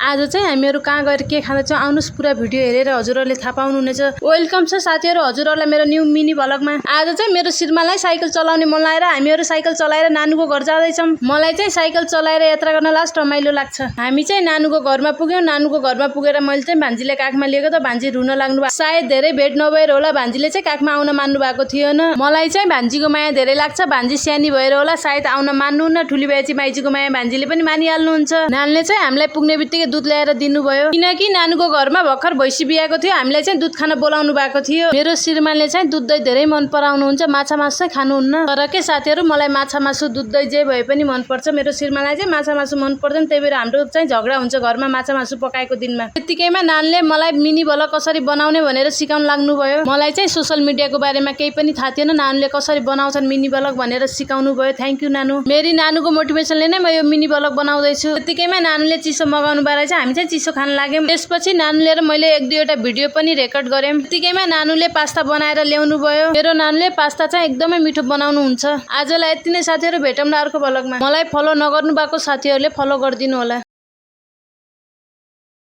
आज चाहिँ हामीहरू कहाँ गएर के खाँदैछौँ आउनुहोस् पुरा भिडियो हेरेर हजुरहरूले थाहा पाउनुहुनेछ। वेलकम छ साथीहरू हजुरहरूलाई मेरो न्यू मिनी भ्लगमा। आज चाहिँ मेरो श्रीमानलाई साइकल चलाउने मन लागेर हामीहरू साइकल चलाएर नानुको घर जाँदैछौँ। मलाई चाहिँ साइकल चलाएर यात्रा गर्न लास्ट रमाइलो लाग्छ। हामी चाहिँ नानुको घरमा पुग्यौँ। नानुको घरमा पुगेर मैले चाहिँ भान्जीले काखमा लिएको त भान्जी रुन लाग्नु भयो। सायद धेरै भेट नभएर होला भान्जीले चाहिँ काखमा आउन मान्नु भएको थिएन। मलाई चाहिँ भान्जीको माया धेरै लाग्छ। भान्जी सानी भएर होला सायद आउन मान्नुहुन्न। ठुली बाइची माइजीको माया भान्जीले पनि मानिहाल्नुहुन्छ। नानले चाहिँ हामीलाई पुग्ने बित्तिकै दुध ल्याएर दिनुभयो किनकि नानुको घरमा भर्खर भैँसी बिहाको थियो। हामीलाई चाहिँ दुध खान बोलाउनु भएको थियो। मेरो श्रीमानले चाहिँ दुध दही धेरै मन पराउनुहुन्छ। माछा मासु चाहिँ खानुहुन्न तर के साथीहरू मलाई माछा मासु दुध दही जे भए पनि मन पर्छ। मेरो श्रीमानलाई चाहिँ माछा मासु मन पर्दैन। त्यही भएर हाम्रो चाहिँ झगडा हुन्छ घरमा माछा मासु पकाएको दिनमा। त्यतिकैमा नानले मलाई मिनी भ्लग कसरी बनाउने भनेर सिकाउन लाग्नुभयो। मलाई चाहिँ सोशल मिडियाको बारेमा केही पनि थाहा थिएन। नानुले कसरी बनाउँछन् मिनी भ्लग भनेर सिकाउनु भयो। थ्याङ्क यू नानु। मेरी नानुको मोटिभेसनले नै म यो मिनी भ्लग बनाउँदैछु। त्यतिकैमा नानुले चिसो मगाउनु भएर चाहिँ हामी चाहिँ चिसो खान लाग्यौँ। त्यसपछि नानुले र मैले एक दुईवटा भिडियो पनि रेकर्ड गरेँ। त्यतिकैमा नानुले पास्ता बनाएर ल्याउनु भयो। मेरो नानुले पास्ता चाहिँ एकदमै मिठो बनाउनुहुन्छ। आजलाई यति नै साथीहरू, भेटौँ न अर्को भ्लगमा। मलाई फलो नगर्नु भएको साथीहरूले फलो गरिदिनु होला।